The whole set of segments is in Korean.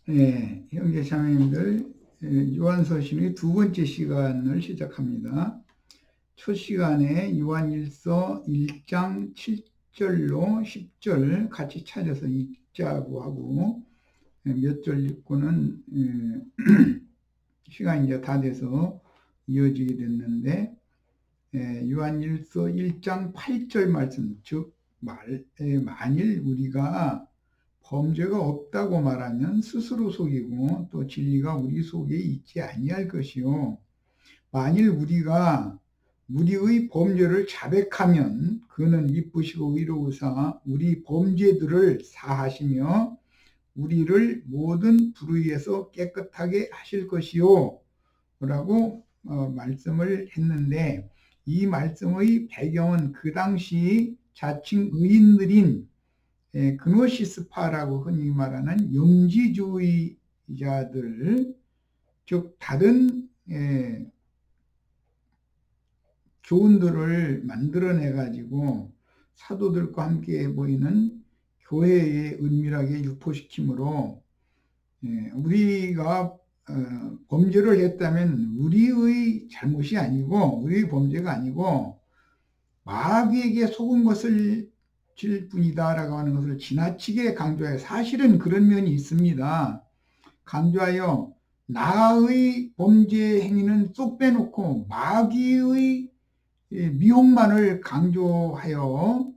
네, 형제 자매님들, 요한서신의 두 번째 시간을 시작합니다. 첫 시간에 요한일서 1장 7절로 10절 같이 찾아서 읽자고 하고, 몇 절 읽고는 시간이 이제 다 돼서 이어지게 됐는데, 요한일서 1장 8절 말씀, 즉 만일 우리가 범죄가 없다고 말하면 스스로 속이고 또 진리가 우리 속에 있지 아니할 것이요. 만일 우리가 우리의 범죄를 자백하면 그는 이쁘시고 의로우사 우리 범죄들을 사하시며 우리를 모든 불의에서 깨끗하게 하실 것이요 라고 말씀을 했는데, 이 말씀의 배경은 그 당시 자칭 의인들인 그노시스파라고 흔히 말하는 영지주의자들, 즉 다른 교훈들을 만들어내 가지고 사도들과 함께 모이는 교회에 은밀하게 유포시키므로 우리가 범죄를 했다면 우리의 잘못이 아니고 우리의 범죄가 아니고 마귀에게 속은 것을 질 뿐이다라고 하는 것을 지나치게 강조해요. 사실은 그런 면이 있습니다. 강조하여 나의 범죄 행위는 쏙 빼놓고 마귀의 미혹만을 강조하여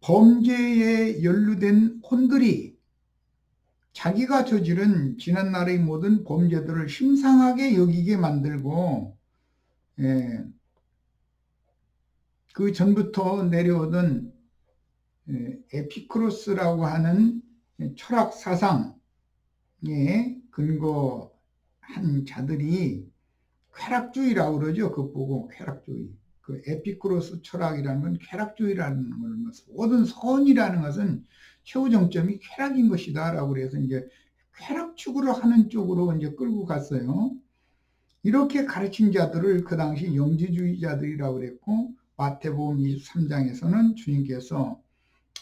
범죄에 연루된 혼들이 자기가 저지른 지난날의 모든 범죄들을 심상하게 여기게 만들고 그 전부터 내려오던 에피쿠로스라고 하는 철학 사상에 근거한 자들이 쾌락주의라고 그러죠. 그거 보고 쾌락주의. 그 에피쿠로스 철학이라는 건 쾌락주의라는 걸, 모든 선이라는 것은 최후 정점이 쾌락인 것이다라고 그래서 이제 쾌락 추구를 하는 쪽으로 이제 끌고 갔어요. 이렇게 가르친 자들을 그 당시 영지주의자들이라고 그랬고, 마태복음 23장에서는 주님께서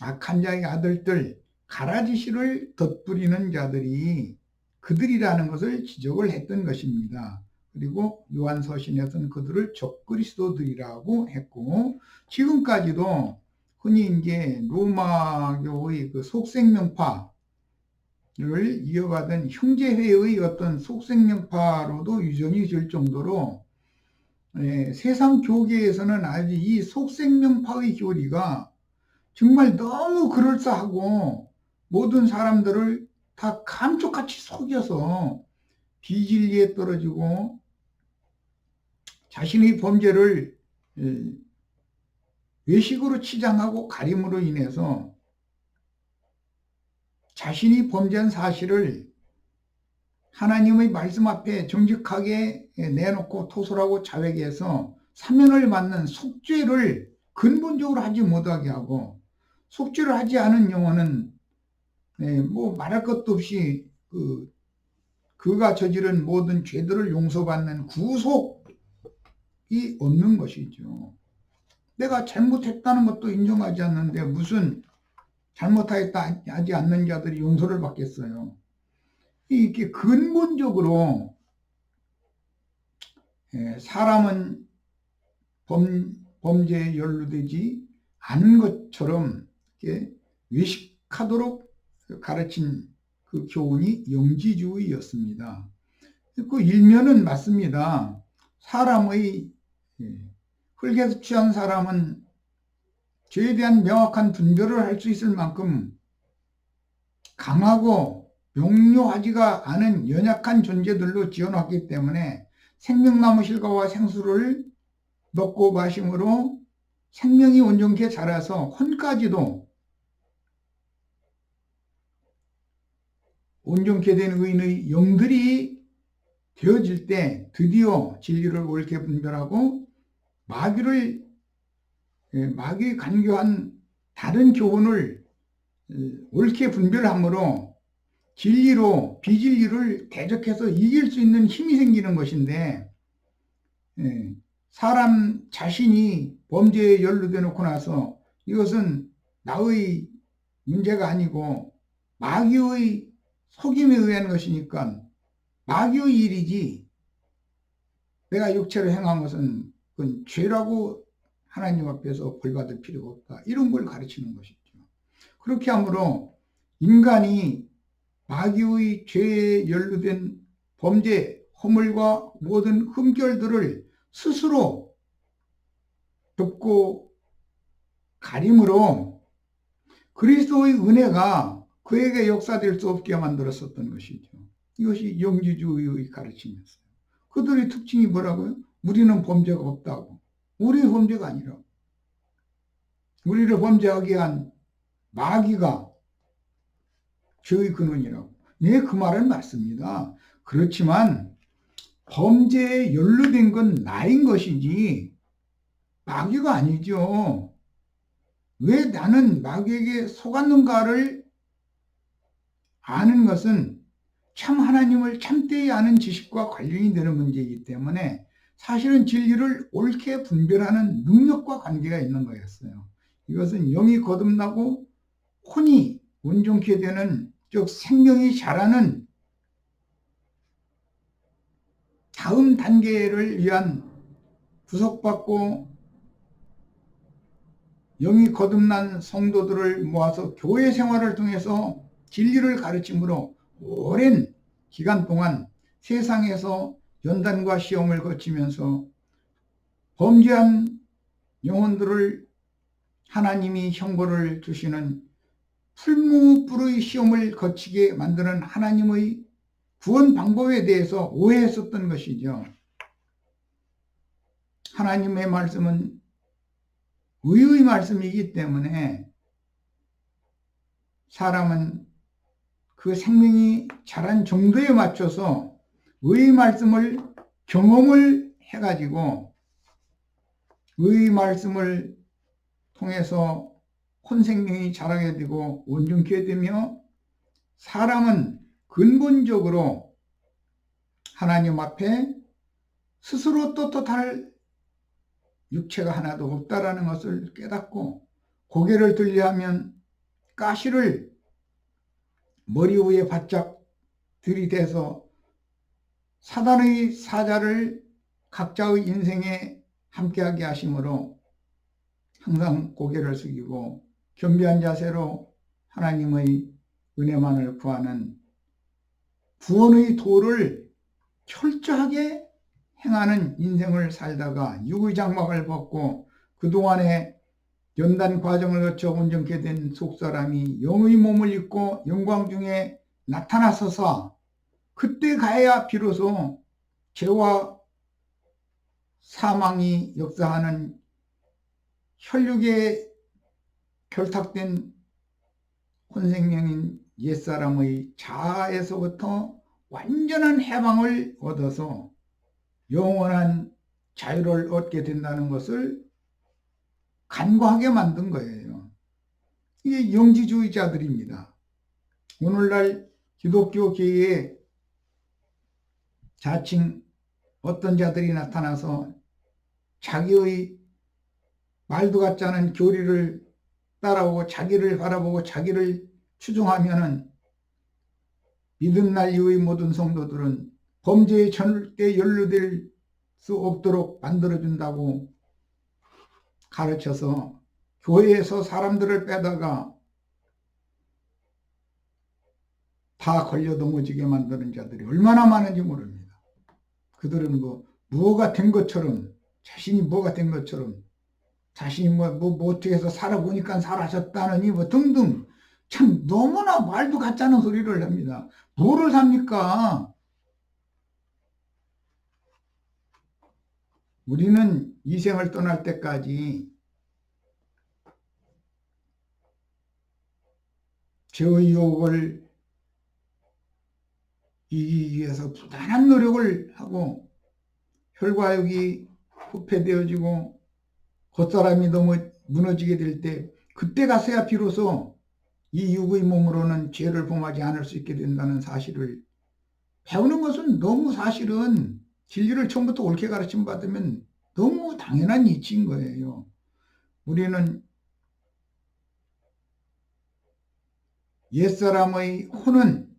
악한 자의 아들들, 가라지씨를 덧부리는 자들이 그들이라는 것을 지적을 했던 것입니다. 그리고 요한서신에서는 그들을 적그리스도들이라고 했고, 지금까지도 흔히 이제 로마교의 그 속생명파를 이어가던 형제회의 어떤 속생명파로도 유전이 될 정도로 세상 교계에서는 아주 이 속생명파의 교리가 정말 너무 그럴싸하고 모든 사람들을 다 감쪽같이 속여서 비진리에 떨어지고 자신의 범죄를 외식으로 치장하고 가림으로 인해서 자신이 범죄한 사실을 하나님의 말씀 앞에 정직하게 내놓고 토설하고 자백해서 사면을 받는 속죄를 근본적으로 하지 못하게 하고, 속죄를 하지 않은 영혼은 뭐 말할 것도 없이 그가 저지른 모든 죄들을 용서받는 구속이 없는 것이죠. 내가 잘못했다는 것도 인정하지 않는데 무슨 잘못하였다 하지 않는 자들이 용서를 받겠어요. 이게 근본적으로 사람은 범죄에 연루되지 않은 것처럼 외식하도록 가르친 그 교훈이 영지주의였습니다. 그 일면은 맞습니다. 사람의 흙에서 취한 사람은 죄에 대한 명확한 분별을 할 수 있을 만큼 강하고 명료하지가 않은 연약한 존재들로 지어놨기 때문에 생명나무 실과와 생수를 먹고 마심으로 생명이 온전케 자라서 혼까지도 온전케 된 의인의 영들이 되어질 때 드디어 진리를 옳게 분별하고 마귀에 간교한 다른 교훈을 옳게 분별함으로 진리로 비진리를 대적해서 이길 수 있는 힘이 생기는 것인데, 사람 자신이 범죄에 연루돼 놓고 나서 이것은 나의 문제가 아니고 마귀의 속임에 의한 것이니까 마귀의 일이지 내가 육체로 행한 것은 그건 죄라고 하나님 앞에서 벌받을 필요가 없다. 이런 걸 가르치는 것이죠. 그렇게 하므로 인간이 마귀의 죄에 연루된 범죄, 허물과 모든 흠결들을 스스로 덮고 가림으로 그리스도의 은혜가 그에게 역사될 수 없게 만들었었던 것이죠. 이것이 영지주의의 가르침이었어요. 그들의 특징이 뭐라고요? 우리는 범죄가 없다고. 우리의 범죄가 아니라 우리를 범죄하게 한 마귀가 죄의 근원이라고. 예, 그 말은 맞습니다. 그렇지만 범죄에 연루된 건 나인 것이지 마귀가 아니죠. 왜 나는 마귀에게 속았는가를 아는 것은 참 하나님을 참되이 아는 지식과 관련이 되는 문제이기 때문에 사실은 진리를 옳게 분별하는 능력과 관계가 있는 거였어요. 이것은 영이 거듭나고 혼이 온전케 되는, 즉 생명이 자라는 다음 단계를 위한 구속받고 영이 거듭난 성도들을 모아서 교회 생활을 통해서 진리를 가르침으로 오랜 기간 동안 세상에서 연단과 시험을 거치면서 범죄한 영혼들을 하나님이 형벌을 주시는 풀무불의 시험을 거치게 만드는 하나님의 구원 방법에 대해서 오해했었던 것이죠. 하나님의 말씀은 의의 말씀이기 때문에 사람은 그 생명이 자란 정도에 맞춰서 의의 말씀을 경험을 해가지고 의의 말씀을 통해서 혼생명이 자라게 되고 온전케 되며 사람은 근본적으로 하나님 앞에 스스로 떳떳할 육체가 하나도 없다라는 것을 깨닫고 고개를 들려하면 가시를 머리 위에 바짝 들이대서 사단의 사자를 각자의 인생에 함께하게 하심으로 항상 고개를 숙이고 겸비한 자세로 하나님의 은혜만을 구하는 구원의 도를 철저하게 행하는 인생을 살다가 육의 장막을 벗고 그동안에 연단 과정을 거쳐 온전케 된 속사람이 영의 몸을 입고 영광 중에 나타나서서 그때 가야 비로소 죄와 사망이 역사하는 혈육에 결탁된 혼생명인 옛사람의 자아에서부터 완전한 해방을 얻어서 영원한 자유를 얻게 된다는 것을 간과하게 만든 거예요. 이게 영지주의자들입니다. 오늘날 기독교계에 자칭 어떤 자들이 나타나서 자기의 말도 같지 않은 교리를 따라오고 자기를 바라보고 자기를 추종하면은 믿음날 이후의 모든 성도들은 범죄에 절대 연루될 수 없도록 만들어준다고 가르쳐서 교회에서 사람들을 빼다가 다 걸려 넘어지게 만드는 자들이 얼마나 많은지 모릅니다. 그들은 뭐가 된 것처럼, 자신이 뭐가 된 것처럼, 자신이 뭐 어떻게 해서 살아보니까 살아졌다느니 등등 참 너무나 말도 같지 않은 소리를 합니다. 뭐를 삽니까? 우리는 이 생을 떠날 때까지 죄의 유혹을 이기기 위해서 부단한 노력을 하고 혈과육이 후패되어지고 겉사람이 너무 무너지게 될 때 그때 가서야 비로소 이 육의 몸으로는 죄를 범하지 않을 수 있게 된다는 사실을 배우는 것은 너무 사실은 진리를 처음부터 옳게 가르침 받으면 너무 당연한 이치인 거예요. 우리는 옛사람의 혼은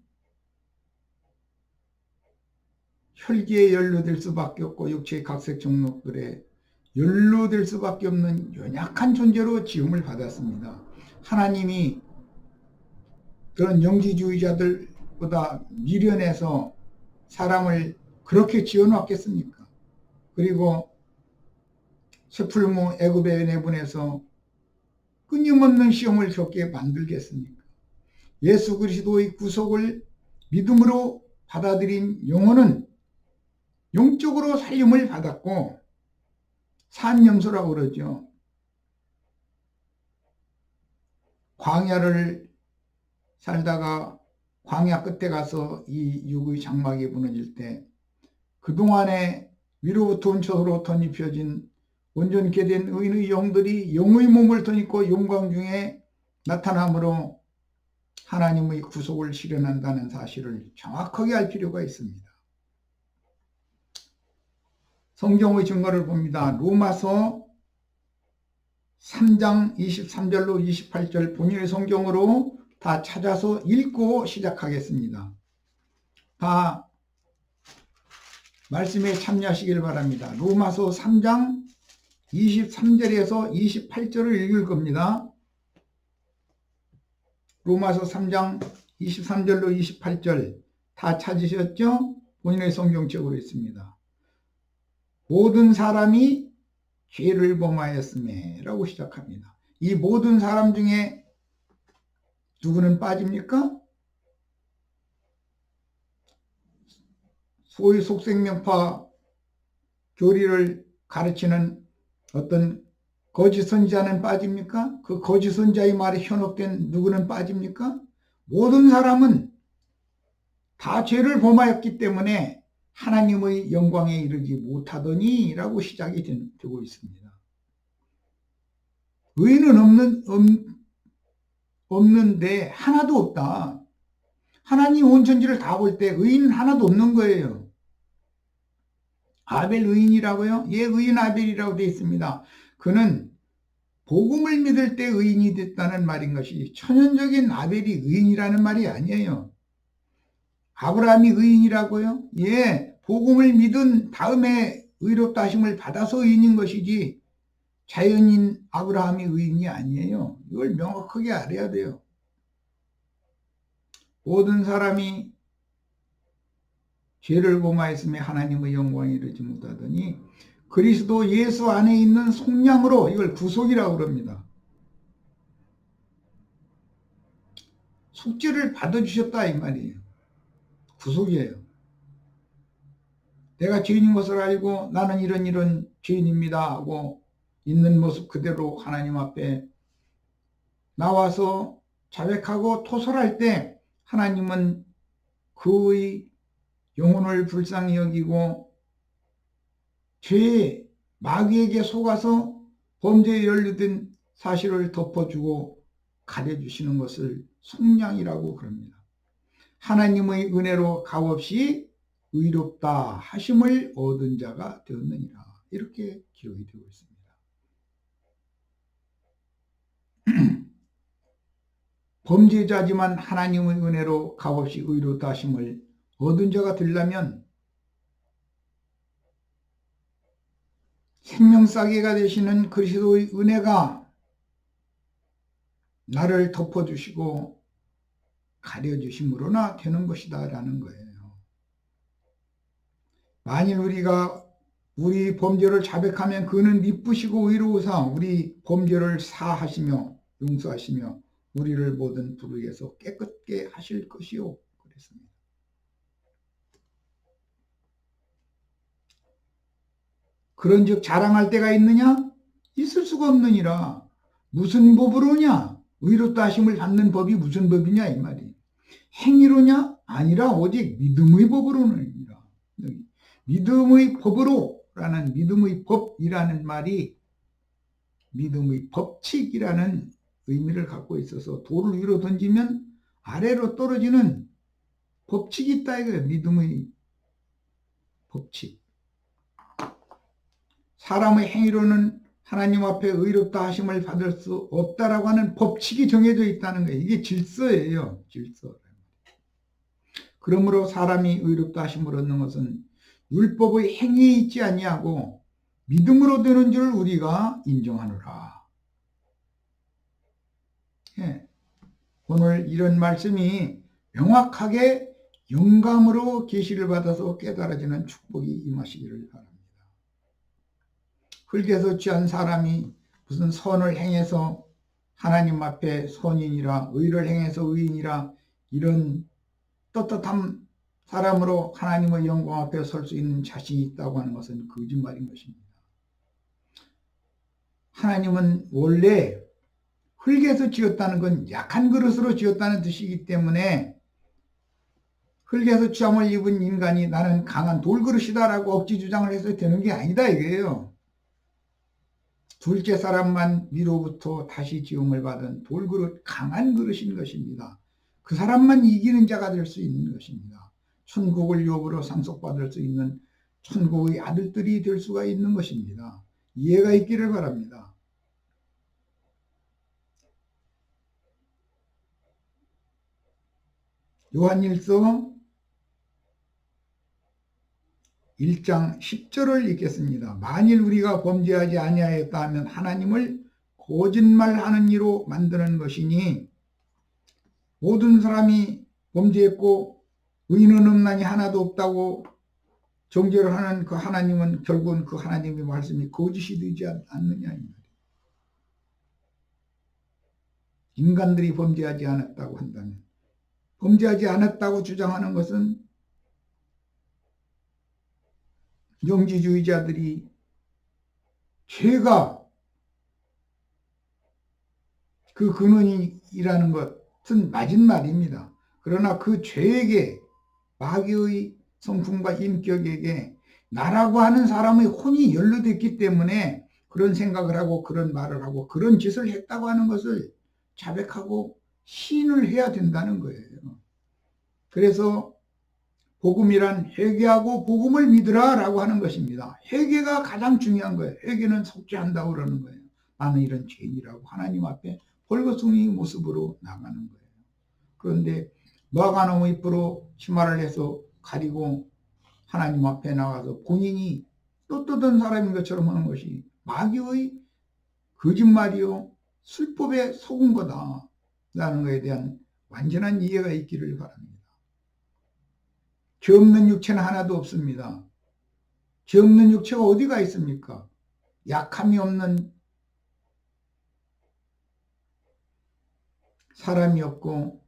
혈기에 연루될 수밖에 없고 육체의 각색 종목들에 연루될 수밖에 없는 연약한 존재로 지음을 받았습니다. 하나님이 그런 영지주의자들보다 미련해서 사람을 그렇게 지어놨겠습니까? 그리고 쇠풀무 애굽에 내보내서 끊임없는 시험을 겪게 만들겠습니까? 예수 그리스도의 구속을 믿음으로 받아들인 영혼은 영적으로 살림을 받았고 산염소라고 그러죠. 광야를 살다가 광야 끝에 가서 이 육의 장막이 무너질 때 그동안에 위로부터 온초로 덧입혀진 온전케 된 의인의 영들이 영의 몸을 덧입고 영광 중에 나타남으로 하나님의 구속을 실현한다는 사실을 정확하게 알 필요가 있습니다. 성경의 증거를 봅니다. 로마서 3장 23절로 28절 본인의 성경으로 다 찾아서 읽고 시작하겠습니다. 다 말씀에 참여하시길 바랍니다. 로마서 3장 23절에서 28절을 읽을 겁니다. 로마서 3장 23절로 28절 다 찾으셨죠? 본인의 성경책으로 있습니다. 모든 사람이 죄를 범하였음에 라고 시작합니다. 이 모든 사람 중에 누구는 빠집니까? 소위 속생명파 교리를 가르치는 어떤 거짓 선지자는 빠집니까? 그 거짓 선지자의 말에 현혹된 누구는 빠집니까? 모든 사람은 다 죄를 범하였기 때문에 하나님의 영광에 이르지 못하더니 라고 시작이 되고 있습니다. 의인은 없는데 하나도 없다. 하나님 온 천지를 다 볼 때 의인은 하나도 없는 거예요. 아벨 의인이라고요? 예, 의인 아벨이라고 되어 있습니다. 그는 복음을 믿을 때 의인이 됐다는 말인 것이 천연적인 아벨이 의인이라는 말이 아니에요. 아브라함이 의인이라고요? 예, 복음을 믿은 다음에 의롭다 하심을 받아서 의인인 것이지 자연인 아브라함이 의인이 아니에요. 이걸 명확하게 알아야 돼요. 모든 사람이 죄를 범하였음에 하나님의 영광에 이르지 못하더니 그리스도 예수 안에 있는 속량으로 이걸 구속이라고 그럽니다. 속죄를 받아주셨다 이 말이에요. 구속이에요. 내가 죄인인 것을 알고 나는 이런 죄인입니다 하고 있는 모습 그대로 하나님 앞에 나와서 자백하고 토설할 때 하나님은 그의 영혼을 불쌍히 여기고 죄의 마귀에게 속아서 범죄에 연루된 사실을 덮어주고 가려주시는 것을 속량이라고 그럽니다. 하나님의 은혜로 값없이 의롭다 하심을 얻은 자가 되었느니라. 이렇게 기록이 되고 있습니다. 범죄자지만 하나님의 은혜로 값없이 의롭다 하심을 얻은 자가 되려면 생명싸개가 되시는 그리스도의 은혜가 나를 덮어주시고 가려주심으로나 되는 것이다 라는 거예요. 만일 우리가 우리 범죄를 자백하면 그는 미쁘시고 의로우사 우리 범죄를 사하시며 용서하시며 우리를 모든 불의에서 깨끗게 하실 것이요 그랬습니다. 그런즉 자랑할 때가 있느냐? 있을 수가 없느니라. 무슨 법으로냐? 의롭다 하심을 받는 법이 무슨 법이냐 이 말이. 행위로냐? 아니라 오직 믿음의 법으로느니라. 믿음의 법으로라는 믿음의 법이라는 말이 믿음의 법칙이라는 의미를 갖고 있어서 돌을 위로 던지면 아래로 떨어지는 법칙이 있다 이거예요. 믿음의 법칙. 사람의 행위로는 하나님 앞에 의롭다 하심을 받을 수 없다라고 하는 법칙이 정해져 있다는 거예요. 이게 질서예요. 질서. 그러므로 사람이 의롭다 하심을 얻는 것은 율법의 행위에 있지 아니하고 믿음으로 되는 줄 우리가 인정하노라. 예. 오늘 이런 말씀이 명확하게 영감으로 계시를 받아서 깨달아지는 축복이 임하시기를 바랍니다. 흙에서 취한 사람이 무슨 선을 행해서 하나님 앞에 선인이라, 의를 행해서 의인이라, 이런 떳떳한 사람으로 하나님의 영광 앞에 설 수 있는 자신이 있다고 하는 것은 거짓말인 것입니다. 하나님은 원래 흙에서 지었다는 건 약한 그릇으로 지었다는 뜻이기 때문에 흙에서 취함을 입은 인간이 나는 강한 돌그릇이다라고 억지 주장을 해서 되는 게 아니다 이거예요. 둘째 사람만 위로부터 다시 지음을 받은 돌그릇, 강한 그릇인 것입니다. 그 사람만 이기는 자가 될 수 있는 것입니다. 천국을 유업으로 상속받을 수 있는 천국의 아들들이 될 수가 있는 것입니다. 이해가 있기를 바랍니다. 요한일서 1장 10절을 읽겠습니다. 만일 우리가 범죄하지 아니하였다 하면 하나님을 거짓말하는 이로 만드는 것이니 모든 사람이 범죄했고 의인은 없나니 하나도 없다고 정죄를 하는 그 하나님은 결국은 그 하나님의 말씀이 거짓이 되지 않느냐. 인간들이 범죄하지 않았다고 한다면, 범죄하지 않았다고 주장하는 것은 영지주의자들이 죄가 그 근원이라는 것은 맞은 말입니다. 그러나 그 죄에게 마귀의 성품과 인격에게 나라고 하는 사람의 혼이 연루됐기 때문에 그런 생각을 하고 그런 말을 하고 그런 짓을 했다고 하는 것을 자백하고 시인을 해야 된다는 거예요. 그래서 복음이란 회개하고 복음을 믿으라 라고 하는 것입니다. 회개가 가장 중요한 거예요. 회개는 속죄한다고 그러는 거예요. 나는 이런 죄인이라고 하나님 앞에 벌거숭이 모습으로 나가는 거예요. 그런데 무화과나무 잎으로 치마를 해서 가리고 하나님 앞에 나가서 본인이 떳떳한 사람인 것처럼 하는 것이 마귀의 거짓말이요 술법에 속은 거다 라는 것에 대한 완전한 이해가 있기를 바랍니다. 죄 없는 육체는 하나도 없습니다. 죄 없는 육체가 어디가 있습니까? 약함이 없는 사람이 없고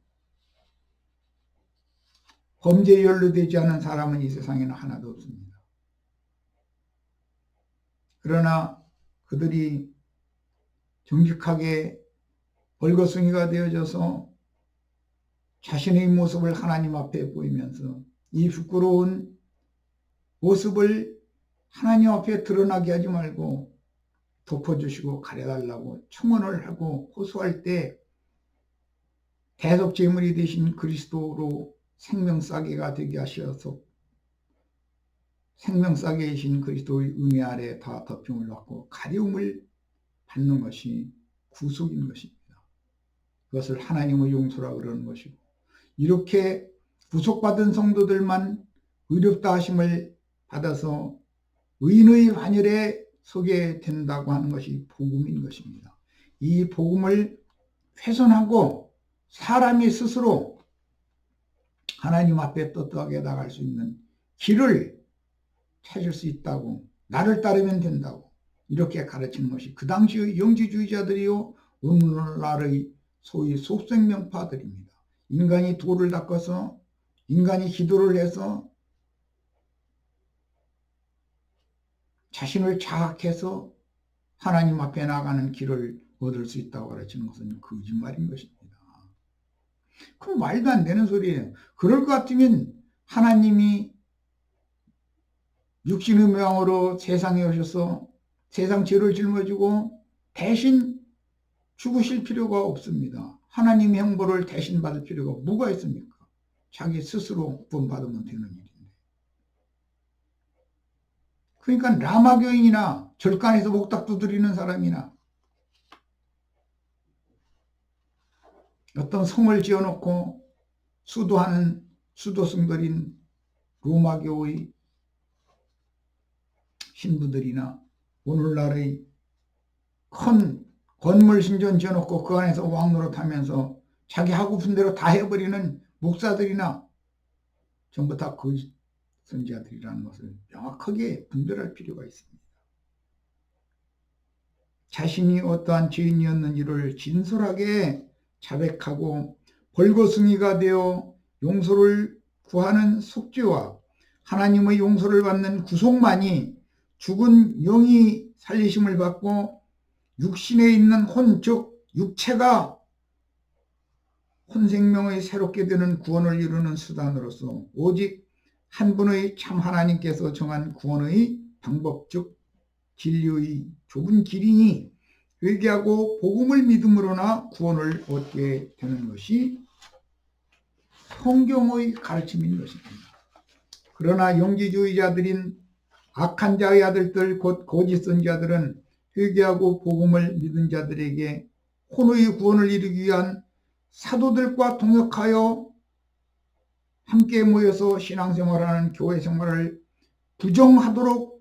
범죄에 연루되지 않은 사람은 이 세상에는 하나도 없습니다. 그러나 그들이 정직하게 벌거숭이가 되어져서 자신의 모습을 하나님 앞에 보이면서 이 부끄러운 모습을 하나님 앞에 드러나게 하지 말고 덮어주시고 가려달라고 청원을 하고 호소할 때 대속제물이 되신 그리스도로 생명싸개가 되게 하셔서 생명싸개이신 그리스도의 은혜 아래 다 덮임을 받고 가려움을 받는 것이 구속인 것입니다. 그것을 하나님의 용서라 그러는 것이고 이렇게 구속받은 성도들만 의롭다 하심을 받아서 의인의 환혈에 서게 된다고 하는 것이 복음인 것입니다. 이 복음을 훼손하고 사람이 스스로 하나님 앞에 떳떳하게 나갈 수 있는 길을 찾을 수 있다고, 나를 따르면 된다고 이렇게 가르치는 것이 그 당시의 영지주의자들이요 오늘날의 소위 속생명파들입니다. 인간이 돌을 닦아서 인간이 기도를 해서 자신을 자학해서 하나님 앞에 나가는 길을 얻을 수 있다고 가르치는 것은 거짓말인 것입니다. 그럼 말도 안 되는 소리예요. 그럴 것 같으면 하나님이 육신의 모양으로 세상에 오셔서 세상 죄를 짊어지고 대신 죽으실 필요가 없습니다. 하나님의 형벌을 대신 받을 필요가 뭐가 있습니까? 자기 스스로 구원받으면 되는 일인데. 그러니까 라마교인이나 절간에서 목탁 두드리는 사람이나 어떤 성을 지어놓고 수도하는 수도승들인 로마교의 신부들이나 오늘날의 큰 건물 신전 지어놓고 그 안에서 왕노릇하면서 자기 하고픈 대로 다 해버리는 목사들이나 전부 다 거짓 선지자들이라는 것을 명확하게 분별할 필요가 있습니다. 자신이 어떠한 죄인이었는지를 진솔하게 자백하고 벌거숭이가 되어 용서를 구하는 속죄와 하나님의 용서를 받는 구속만이 죽은 영이 살리심을 받고 육신에 있는 혼, 즉 육체가 혼생명의 새롭게 되는 구원을 이루는 수단으로서 오직 한 분의 참 하나님께서 정한 구원의 방법, 즉 진리의 좁은 길이니 회개하고 복음을 믿음으로나 구원을 얻게 되는 것이 성경의 가르침인 것입니다. 그러나 영지주의자들인 악한 자의 아들들 곧 거짓 선지자들은 회개하고 복음을 믿은 자들에게 혼의 구원을 이루기 위한 사도들과 동역하여 함께 모여서 신앙생활하는 교회 생활을 부정하도록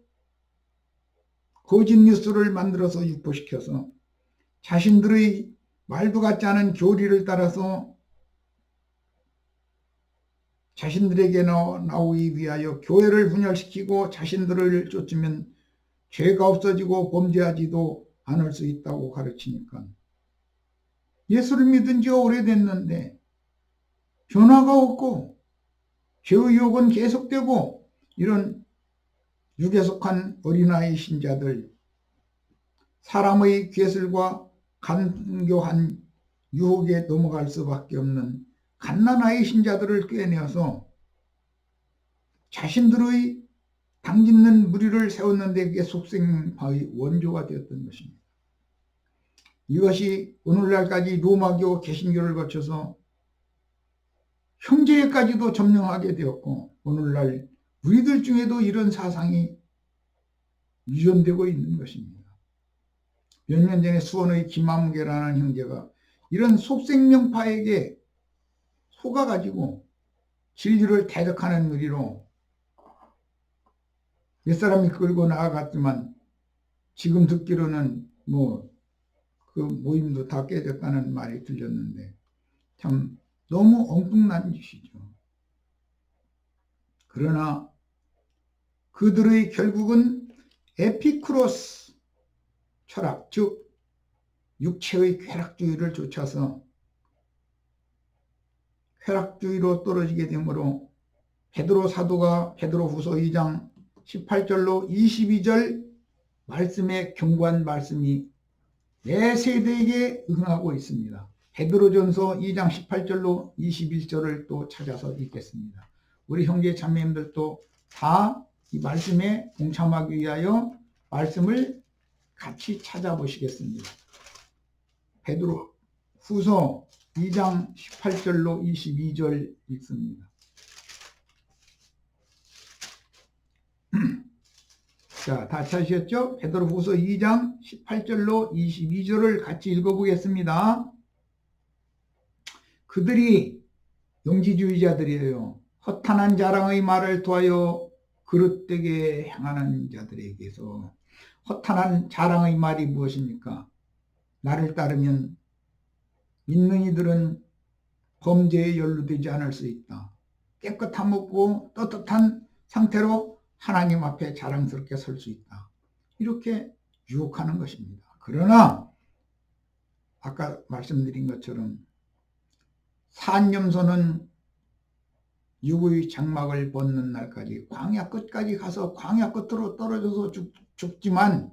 거짓 뉴스를 만들어서 유포시켜서 자신들의 말도 같지 않은 교리를 따라서 자신들에게 나오기 위하여 교회를 분열시키고 자신들을 쫓으면 죄가 없어지고 범죄하지도 않을 수 있다고 가르치니까 예수를 믿은 지가 오래됐는데 변화가 없고 죄의 유혹은 계속되고 이런 육에 속한 어린아이 신자들, 사람의 괴술과 간교한 유혹에 넘어갈 수밖에 없는 갓난아이 신자들을 꿰내어서 자신들의 당짓는 무리를 세웠는데 그게 속생파의 원조가 되었던 것입니다. 이것이 오늘날까지 로마교 개신교를 거쳐서 형제에까지도 점령하게 되었고 오늘날 우리들 중에도 이런 사상이 유전되고 있는 것입니다. 몇 년 전에 수원의 김한무개라는 형제가 이런 속생명파에게 속아가지고 진리를 대적하는 무리로 몇 사람이 끌고 나아갔지만 지금 듣기로는 그 모임도 다 깨졌다는 말이 들렸는데 참 너무 엉뚱난 짓이죠. 그러나 그들의 결국은 에피쿠로스 철학, 즉 육체의 쾌락주의를 쫓아서 쾌락주의로 떨어지게 되므로 베드로 사도가 베드로후서 2장 18절로 22절 말씀의 경고한 말씀이 내 세대에게 응하고 있습니다. 베드로전서 2장 18절로 21절을 또 찾아서 읽겠습니다. 우리 형제 자매님들도 다 이 말씀에 동참하기 위하여 말씀을 같이 찾아보시겠습니다. 베드로후서 2장 18절로 22절 읽습니다. 자, 다 찾으셨죠? 베드로후서 2장 18절로 22절을 같이 읽어보겠습니다. 그들이 영지주의자들이에요. 허탄한 자랑의 말을 토하여 그릇되게 행하는 자들에게서 허탄한 자랑의 말이 무엇입니까? 나를 따르면 믿는 이들은 범죄에 연루되지 않을 수 있다. 깨끗함 없고 떳떳한 상태로 하나님 앞에 자랑스럽게 설 수 있다. 이렇게 유혹하는 것입니다. 그러나 아까 말씀드린 것처럼 산염소는 육의 장막을 벗는 날까지 광야 끝까지 가서 광야 끝으로 떨어져서 죽지만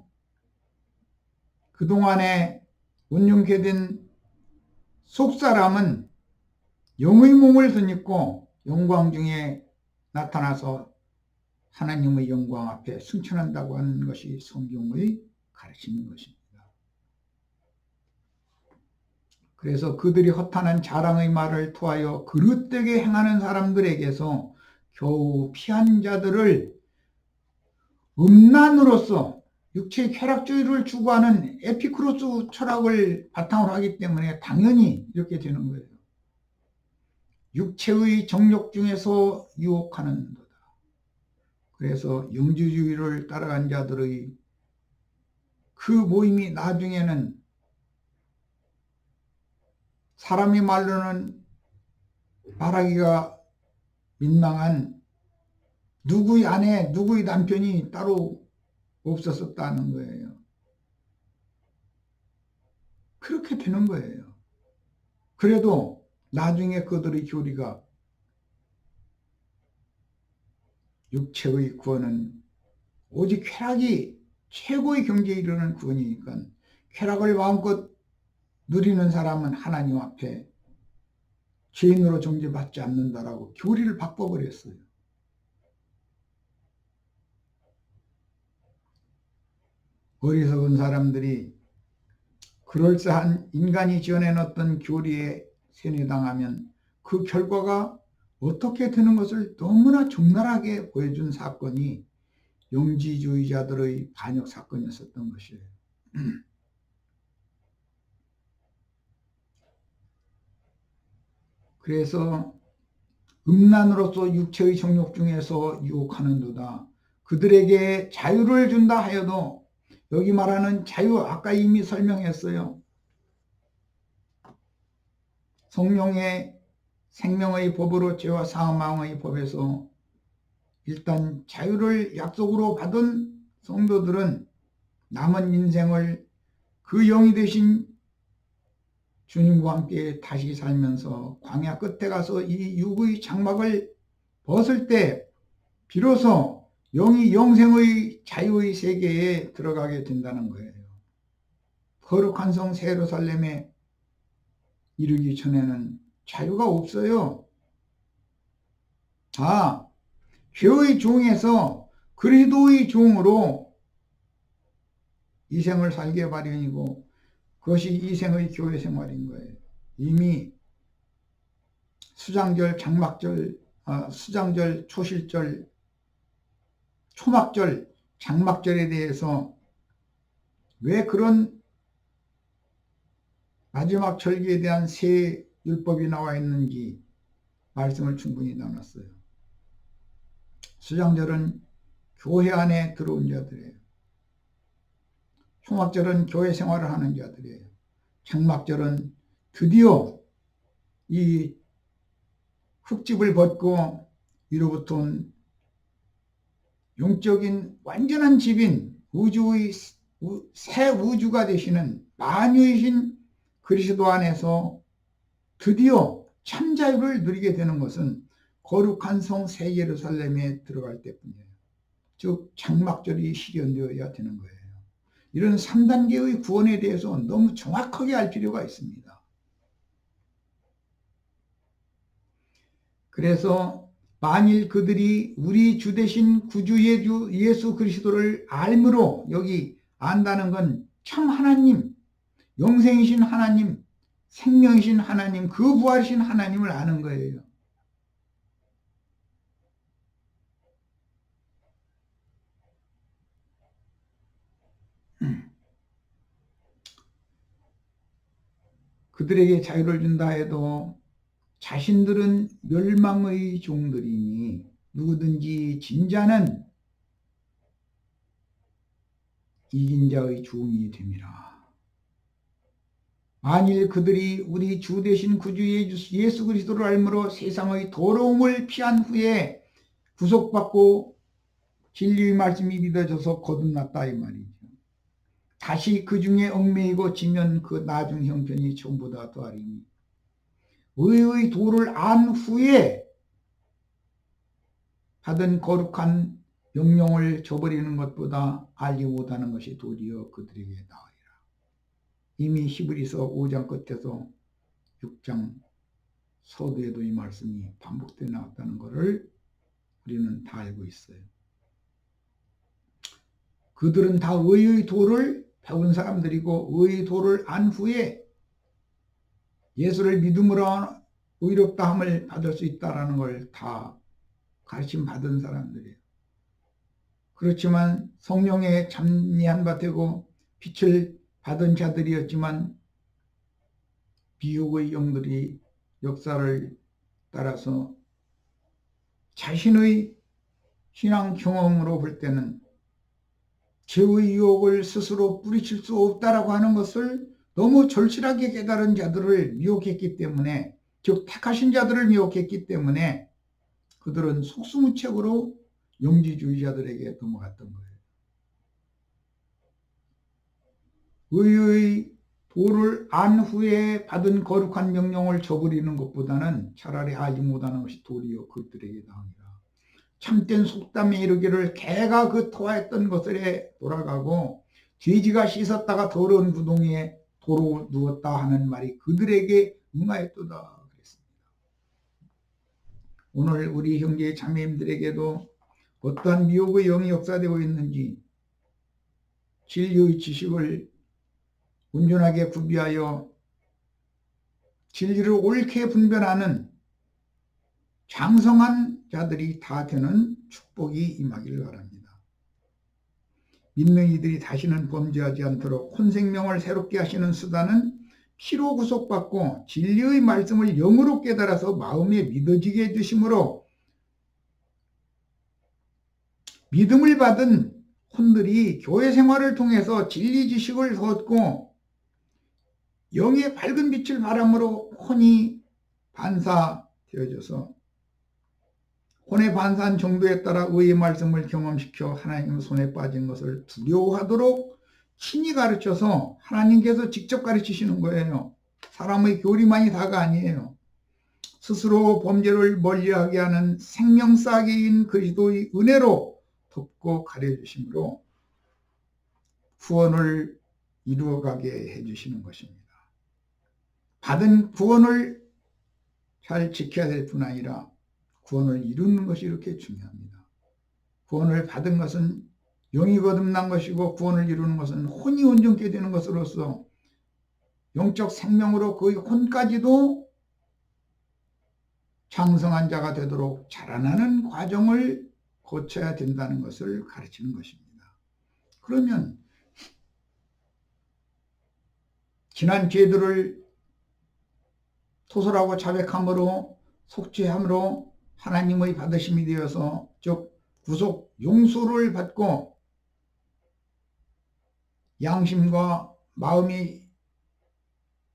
그동안에 온영케 된 속사람은 영의 몸을 덧입고 영광 중에 나타나서 하나님의 영광 앞에 승천한다고 하는 것이 성경의 가르치는 것입니다. 그래서 그들이 허탄한 자랑의 말을 토하여 그릇되게 행하는 사람들에게서 겨우 피한 자들을 음란으로서 육체의 쾌락주의를 추구하는 에피쿠로스 철학을 바탕으로 하기 때문에 당연히 이렇게 되는 거예요. 육체의 정욕 중에서 유혹하는 도다. 그래서 영지주의를 따라간 자들의 그 모임이 나중에는 사람의 말로는 말하기가 민망한 누구의 아내, 누구의 남편이 따로 없었다는 거예요. 그렇게 되는 거예요. 그래도 나중에 그들의 교리가 육체의 구원은 오직 쾌락이 최고의 경지에 이르는 구원이니까 쾌락을 마음껏 누리는 사람은 하나님 앞에 죄인으로 정죄받지 않는다라고 교리를 바꿔버렸어요. 어리석은 사람들이 그럴싸한 인간이 지어내놓던 교리에 세뇌당하면 그 결과가 어떻게 되는 것을 너무나 적나라하게 보여준 사건이 영지주의자들의 반역 사건이었었던 것이에요. 그래서 음란으로서 육체의 정욕 중에서 유혹하는도다. 그들에게 자유를 준다 하여도 여기 말하는 자유 아까 이미 설명했어요. 성령의 생명의 법으로 죄와 사망의 법에서 일단 자유를 약속으로 받은 성도들은 남은 인생을 그 영이 되신 주님과 함께 다시 살면서 광야 끝에 가서 이 육의 장막을 벗을 때 비로소 영이 영생의 자유의 세계에 들어가게 된다는 거예요. 거룩한 성 새 예루살렘에 이르기 전에는 자유가 없어요. 다 죄의 종에서 그리스도의 종으로 이 생을 살게 마련이고 그것이 이 생의 교회 생활인 거예요. 이미 수장절, 장막절, 수장절, 초실절, 초막절, 장막절에 대해서 왜 그런 마지막 절기에 대한 새 율법이 나와 있는지 말씀을 충분히 나눴어요. 수장절은 교회 안에 들어온 자들이에요. 초막절은 교회 생활을 하는 자들이에요. 장막절은 드디어 이 흙집을 벗고 이로부터 온 영적인 완전한 집인 우주의 새 우주가 되시는 만유이신 그리스도 안에서 드디어 참 자유를 누리게 되는 것은 거룩한 성 새 예루살렘에 들어갈 때뿐이에요. 즉 장막절이 실현되어야 되는 거예요. 이런 3단계의 구원에 대해서 너무 정확하게 알 필요가 있습니다. 그래서 만일 그들이 우리 주 되신 구주의 주 예수 그리스도를 알므로 여기 안다는 건 참 하나님, 영생이신 하나님, 생명이신 하나님, 그 부활이신 하나님을 아는 거예요. 그들에게 자유를 준다 해도 자신들은 멸망의 종들이니 누구든지 진자는 이긴 자의 종이 됨이라. 만일 그들이 우리 주 되신 구주 예수 그리스도를 알므로 세상의 더러움을 피한 후에 구속받고 진리의 말씀이 믿어져서 거듭났다 이 말이죠. 다시 그 중에 얽매이고 지면 그 나중 형편이 전보다 더하리니 의의 도를 안 후에 받은 거룩한 명령을 저버리는 것보다 알지 못하는 것이 도리어 그들에게 나으리라. 이미 히브리서 5장 끝에서 6장 서두에도 이 말씀이 반복되어 나왔다는 것을 우리는 다 알고 있어요. 그들은 다 의의 도를 배운 사람들이고 의의 도를 안 후에 예수를 믿음으로 의롭다함을 받을 수 있다는 걸 다 가르침 받은 사람들이에요. 그렇지만 성령의 잠니한 바 되고 빛을 받은 자들이었지만 비옥의 영들이 역사를 따라서 자신의 신앙 경험으로 볼 때는 죄의 유혹을 스스로 뿌리칠 수 없다라고 하는 것을 너무 절실하게 깨달은 자들을 미혹했기 때문에, 즉 택하신 자들을 미혹했기 때문에 그들은 속수무책으로 영지주의자들에게 넘어갔던 거예요. 의의 도를 안 후에 받은 거룩한 명령을 저버리는 것보다는 차라리 알지 못하는 것이 도리요 그들에게 나으니라. 참된 속담에 이르기를 개가 그 토하였던 것에 돌아가고 돼지가 씻었다가 더러운 구덩이에 도로 누웠다 하는 말이 그들에게 응하였도다 그랬습니다. 오늘 우리 형제 자매님들에게도 어떠한 미혹의 영이 역사되고 있는지 진리의 지식을 온전하게 구비하여 진리를 옳게 분별하는 장성한 자들이 다 되는 축복이 임하기를 바랍니다. 믿는 이들이 다시는 범죄하지 않도록 혼생명을 새롭게 하시는 수단은 피로 구속받고 진리의 말씀을 영으로 깨달아서 마음에 믿어지게 해주심으로 믿음을 받은 혼들이 교회 생활을 통해서 진리 지식을 얻고 영의 밝은 빛을 바람으로 혼이 반사되어져서 혼의 반사한 정도에 따라 의의 말씀을 경험시켜 하나님의 손에 빠진 것을 두려워하도록 친히 가르쳐서 하나님께서 직접 가르치시는 거예요. 사람의 교리만이 다가 아니에요. 스스로 범죄를 멀리하게 하는 생명싸개인 그리스도의 은혜로 돕고 가르쳐주심으로 구원을 이루어가게 해주시는 것입니다. 받은 구원을 잘 지켜야 될 뿐 아니라 구원을 이루는 것이 이렇게 중요합니다. 구원을 받은 것은 영이 거듭난 것이고 구원을 이루는 것은 혼이 온전케 되는 것으로서 영적 생명으로 그 혼까지도 장성한 자가 되도록 자라나는 과정을 거쳐야 된다는 것을 가르치는 것입니다. 그러면 지난 죄들을 토설하고 자백함으로 속죄함으로 하나님의 받으심이 되어서 즉 구속 용서를 받고 양심과 마음이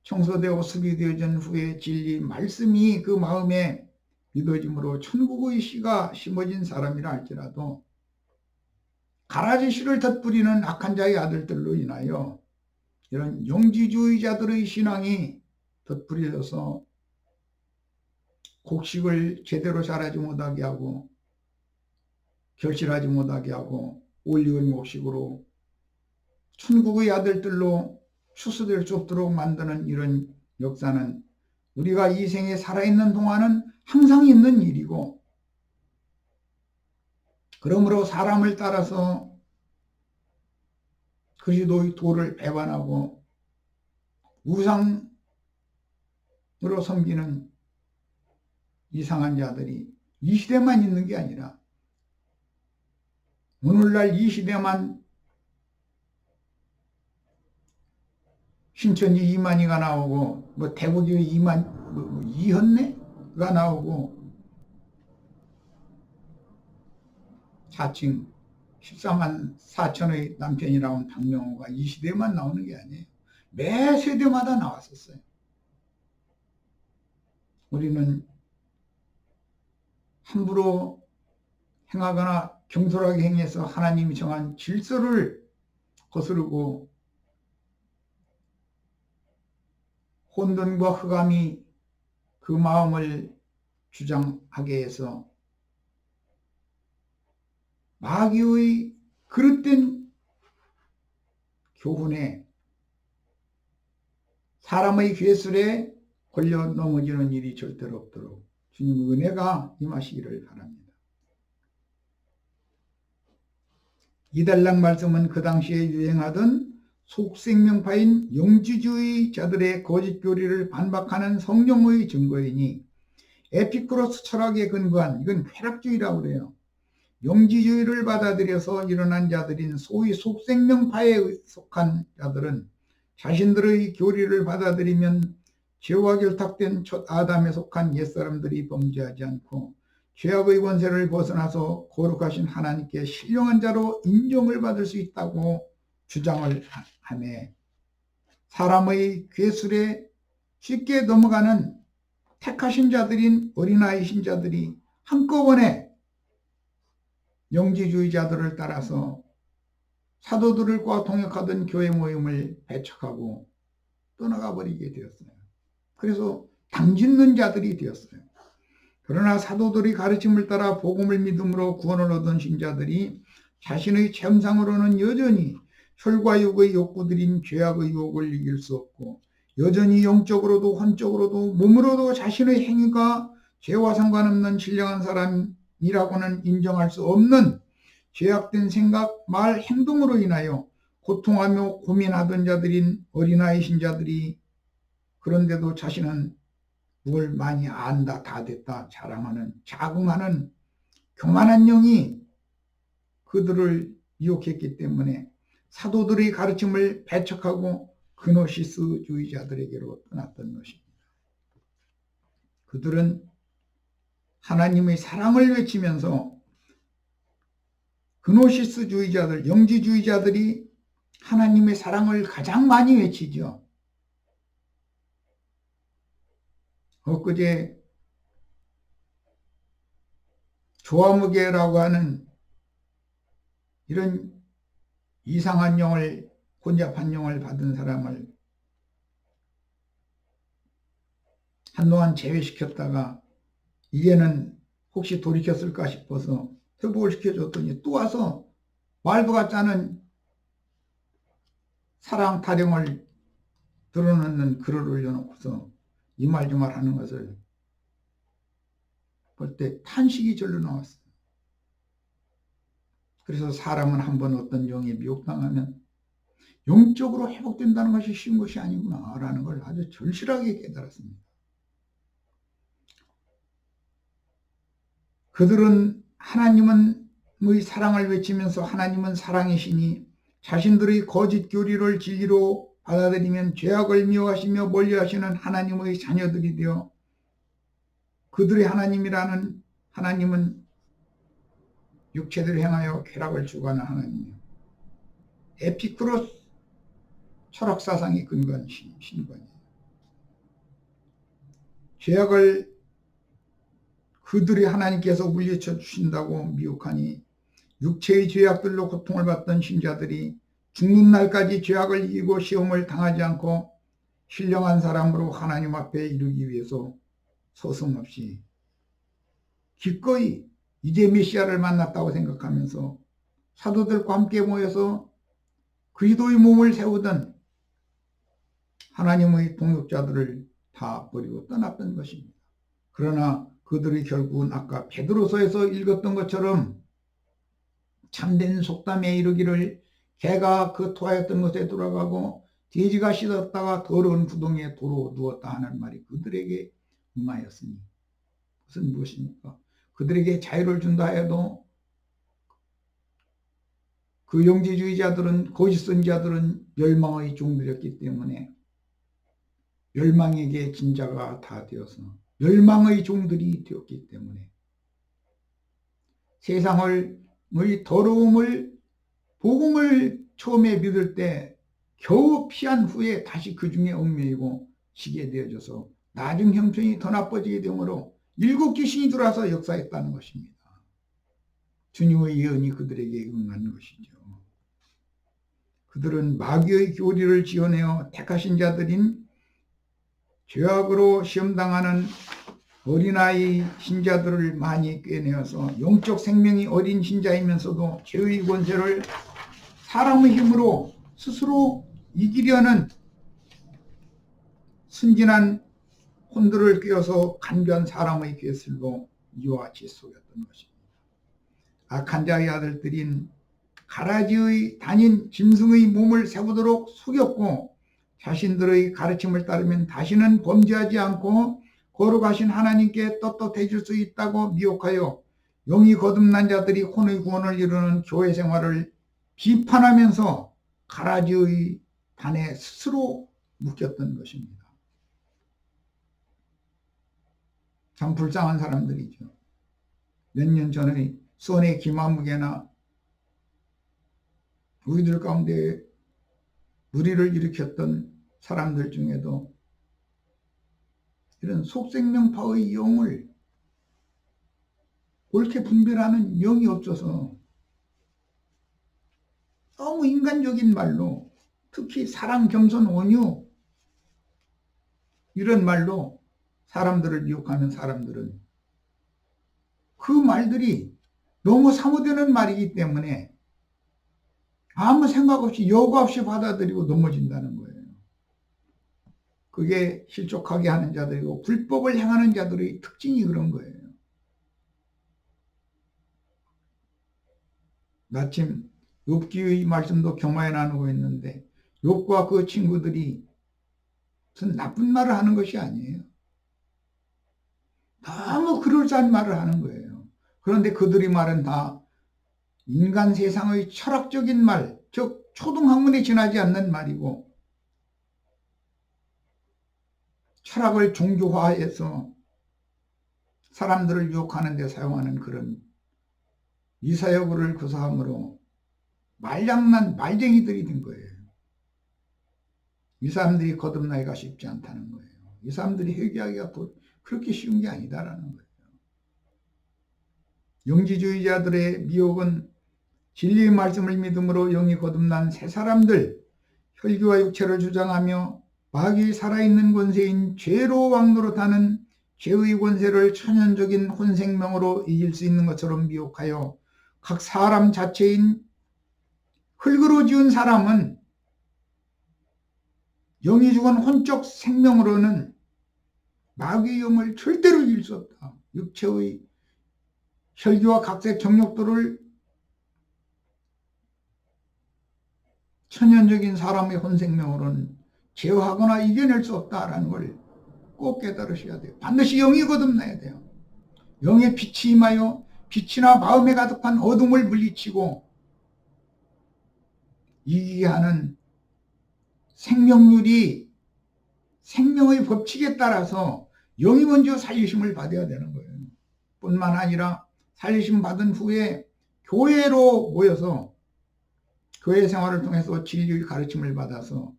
청소되고 수비되어진 후에 진리 말씀이 그 마음에 믿어짐으로 천국의 씨가 심어진 사람이라 할지라도 가라지 씨를 덧뿌리는 악한 자의 아들들로 인하여 이런 영지주의자들의 신앙이 덧뿌려져서 곡식을 제대로 자라지 못하게 하고 결실하지 못하게 하고 올리온 곡식으로 천국의 아들들로 추수될 수 없도록 만드는 이런 역사는 우리가 이 생에 살아있는 동안은 항상 있는 일이고, 그러므로 사람을 따라서 그리스도의 도를 배반하고 우상으로 섬기는 이상한 자들이 이 시대만 있는 게 아니라 오늘날 이 시대만 신천지 이만희가 나오고 뭐 대구교회 이현내가 나오고 자칭 14만 4천의 남편이라는 박명호가 이 시대만 나오는 게 아니에요. 매 세대마다 나왔었어요. 우리는 함부로 행하거나 경솔하게 행해서 하나님이 정한 질서를 거스르고 혼돈과 흑암이 그 마음을 주장하게 해서 마귀의 그릇된 교훈에 사람의 괴술에 걸려 넘어지는 일이 절대로 없도록 주님의 은혜가 임하시기를 바랍니다. 이달락 말씀은 그 당시에 유행하던 속생명파인 영지주의자들의 거짓 교리를 반박하는 성령의 증거이니 에피쿠로스 철학에 근거한, 이건 쾌락주의라고 그래요. 영지주의를 받아들여서 일어난 자들인 소위 속생명파에 속한 자들은 자신들의 교리를 받아들이면 죄와 결탁된 첫 아담에 속한 옛사람들이 범죄하지 않고 죄악의 권세를 벗어나서 거룩하신 하나님께 신령한 자로 인정을 받을 수 있다고 주장을 하네. 사람의 괴술에 쉽게 넘어가는 택하신 자들인 어린아이 신자들이 한꺼번에 영지주의자들을 따라서 사도들과 동역하던 교회 모임을 배척하고 떠나가 버리게 되었어요. 그래서 당짓는 자들이 되었어요. 그러나 사도들의 가르침을 따라 복음을 믿음으로 구원을 얻은 신자들이 자신의 체험상으로는 여전히 혈과 육의 욕구들인 죄악의 유혹을 이길 수 없고 여전히 영적으로도 혼적으로도 몸으로도 자신의 행위가 죄와 상관없는 신령한 사람이라고는 인정할 수 없는 죄악된 생각, 말, 행동으로 인하여 고통하며 고민하던 자들인 어린아이 신자들이 그런데도 자신은 뭘 많이 안다, 다 됐다 자랑하는 자긍하는 교만한 영이 그들을 유혹했기 때문에 사도들의 가르침을 배척하고 그노시스주의자들에게로 떠났던 것입니다. 그들은 하나님의 사랑을 외치면서 그노시스주의자들, 영지주의자들이 하나님의 사랑을 가장 많이 외치죠. 엊그제 조화무게라고 하는 이런 이상한 영을, 혼잡한 영을 받은 사람을 한동안 제외시켰다가 이제는 혹시 돌이켰을까 싶어서 회복을 시켜줬더니 또 와서 말도 같지 않은 사랑 타령을 드러놓는 글을 올려놓고서 이 말 저 말 하는 것을 볼 때 탄식이 절로 나왔어요. 그래서 사람은 한번 어떤 영에 미혹당하면 영적으로 회복된다는 것이 쉬운 것이 아니구나 라는 걸 아주 절실하게 깨달았습니다. 그들은 하나님의 사랑을 외치면서 하나님은 사랑이시니 자신들의 거짓 교리를 진리로 받아들이면 죄악을 미워하시며 멀리하시는 하나님의 자녀들이 되어 그들의 하나님이라는 하나님은 육체를 행하여 쾌락을 주관하는 하나님이요. 에피쿠로스 철학사상이 근거한 신관이에요. 죄악을 그들이 하나님께서 물리쳐 주신다고 미혹하니 육체의 죄악들로 고통을 받던 신자들이 죽는 날까지 죄악을 이기고 시험을 당하지 않고 신령한 사람으로 하나님 앞에 이르기 위해서 서슴없이 기꺼이 이제 메시아를 만났다고 생각하면서 사도들과 함께 모여서 그리스도의 몸을 세우던 하나님의 동역자들을 다 버리고 떠났던 것입니다. 그러나 그들이 결국은 아까 베드로서에서 읽었던 것처럼 참된 속담에 이르기를 개가 그 토하였던 것에 돌아가고 돼지가 씻었다가 더러운 구덩이에 도로 누웠다 하는 말이 그들에게 응하였으니 그것은 무엇입니까? 그들에게 자유를 준다 해도 그 영지주의자들은 거짓 선지자들은 멸망의 종들이었기 때문에 멸망에게 진자가 다 되어서 멸망의 종들이 되었기 때문에 세상의 더러움을 복음을 처음에 믿을 때 겨우 피한 후에 다시 그 중에 얽매이고 지게 되어져서 나중 형편이 더 나빠지게 되므로 일곱 귀신이 들어와서 역사했다는 것입니다. 주님의 예언이 그들에게 응한 것이죠. 그들은 마귀의 교리를 지어내어 택하신 자들인 죄악으로 시험당하는 어린아이 신자들을 많이 꿰내어서 영적 생명이 어린 신자이면서도 죄의 권세를 사람의 힘으로 스스로 이기려는 순진한 혼들을 꿰어서 간교한 사람의 괴술로 이와 같이 속였던 것입니다. 악한 자의 아들들인 가라지의 단인 짐승의 몸을 세우도록 속였고 자신들의 가르침을 따르면 다시는 범죄하지 않고 거룩하신 하나님께 떳떳해질 수 있다고 미혹하여 영이 거듭난 자들이 혼의 구원을 이루는 교회 생활을 비판하면서 가라지의 단에 스스로 묶였던 것입니다. 참 불쌍한 사람들이죠. 몇 년 전의 선의 김아무개나 우리들 가운데 무리를 일으켰던 사람들 중에도 이런 속생명파의 영을 옳게 분별하는 영이 없어서 너무 인간적인 말로, 특히 사랑, 겸손, 온유 이런 말로 사람들을 유혹하는 사람들은 그 말들이 너무 사모되는 말이기 때문에 아무 생각 없이 여과 없이 받아들이고 넘어진다는 거예요. 그게 실족하게 하는 자들이고 불법을 행하는 자들의 특징이 그런 거예요. 마침 욥기의 말씀도 겸하여 나누고 있는데 욥과 그 친구들이 무슨 나쁜 말을 하는 것이 아니에요. 너무 그럴싸한 말을 하는 거예요. 그런데 그들의 말은 다 인간 세상의 철학적인 말, 즉 초등학문에 지나지 않는 말이고 철학을 종교화해서 사람들을 유혹하는 데 사용하는 그런 이사여구를 구사함으로 말장난 말쟁이들이 된 거예요. 이 사람들이 거듭나기가 쉽지 않다는 거예요. 이 사람들이 회개하기가 그렇게 쉬운 게 아니다라는 거예요. 영지주의자들의 미혹은 진리의 말씀을 믿음으로 영이 거듭난 새 사람들, 혈기와 육체를 주장하며 마귀의 살아있는 권세인 죄로 왕노릇하는 죄의 권세를 천연적인 혼생명으로 이길 수 있는 것처럼 미혹하여 각 사람 자체인 흙으로 지은 사람은 영이 죽은 혼적 생명으로는 마귀의 영을 절대로 이길 수 없다. 육체의 혈기와 각색 정욕도를 천연적인 사람의 혼생명으로는 제어하거나 이겨낼 수 없다라는 걸 꼭 깨달으셔야 돼요. 반드시 영이 거듭나야 돼요. 영의 빛이 임하여 빛이나 마음에 가득한 어둠을 물리치고 이기게 하는 생명률이 생명의 법칙에 따라서 영이 먼저 살리심을 받아야 되는 거예요. 뿐만 아니라 살리심 받은 후에 교회로 모여서 교회 생활을 통해서 진리의 가르침을 받아서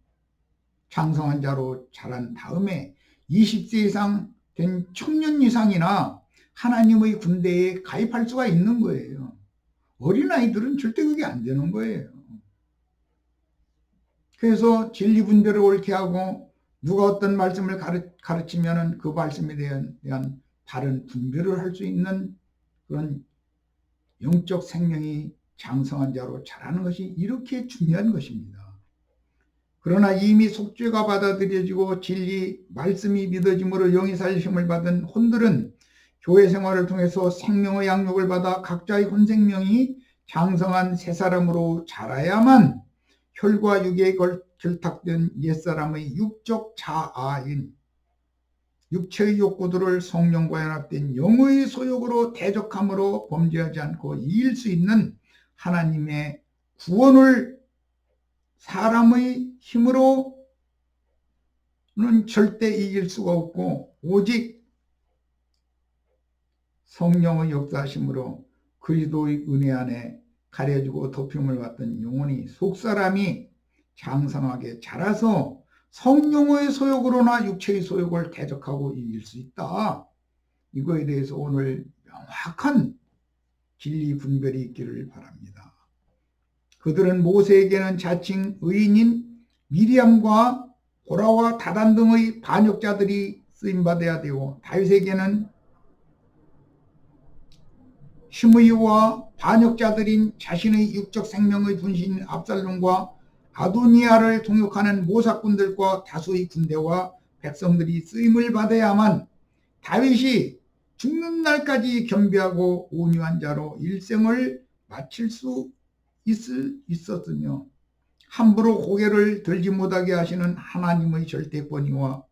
장성한 자로 자란 다음에 20세 이상 된 청년 이상이나 하나님의 군대에 가입할 수가 있는 거예요. 어린아이들은 절대 그게 안 되는 거예요. 그래서 진리 분별을 옳게 하고 누가 어떤 말씀을 가르치면 그 말씀에 대한 바른 분별을 할 수 있는 그런 영적 생명이 장성한 자로 자라는 것이 이렇게 중요한 것입니다. 그러나 이미 속죄가 받아들여지고 진리 말씀이 믿어짐으로 영이 살리심을 받은 혼들은 교회 생활을 통해서 생명의 양육을 받아 각자의 혼생명이 장성한 새 사람으로 자라야만 혈과 육에 결탁된 옛사람의 육적 자아인 육체의 욕구들을 성령과 연합된 영의 소욕으로 대적함으로 범죄하지 않고 이길 수 있는 하나님의 구원을 사람의 힘으로는 절대 이길 수가 없고 오직 성령의 역사하심으로 그리스도의 은혜 안에 가려주고 덮임을 받던 영혼이 속사람이 장성하게 자라서 성령의 소욕으로나 육체의 소욕을 대적하고 이길 수 있다. 이거에 대해서 오늘 명확한 진리 분별이 있기를 바랍니다. 그들은 모세에게는 자칭 의인인 미리암과 고라와 다단 등의 반역자들이 쓰임받아야 되고 다윗에게는 시므이와 반역자들인 자신의 육적 생명의 분신인 압살롬과 아도니아를 동역하는 모사꾼들과 다수의 군대와 백성들이 쓰임을 받아야만 다윗이 죽는 날까지 겸비하고 온유한 자로 일생을 마칠 수 있었으며 함부로 고개를 들지 못하게 하시는 하나님의 절대권위와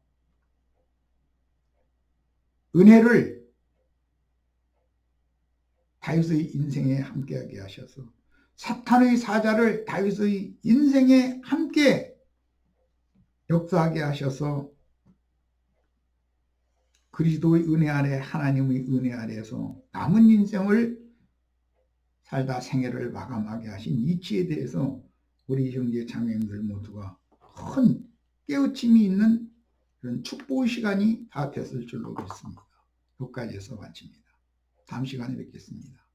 은혜를 다윗의 인생에 함께하게 하셔서 사탄의 사자를 다윗의 인생에 함께 역사하게 하셔서 그리스도의 은혜 아래, 하나님의 은혜 아래에서 남은 인생을 살다 생애를 마감하게 하신 이치에 대해서 우리 형제 자매님들 모두가 큰 깨우침이 있는 그런 축복의 시간이 다 됐을 줄로 믿습니다. 여기까지 해서 마칩니다. 다음 시간에 뵙겠습니다.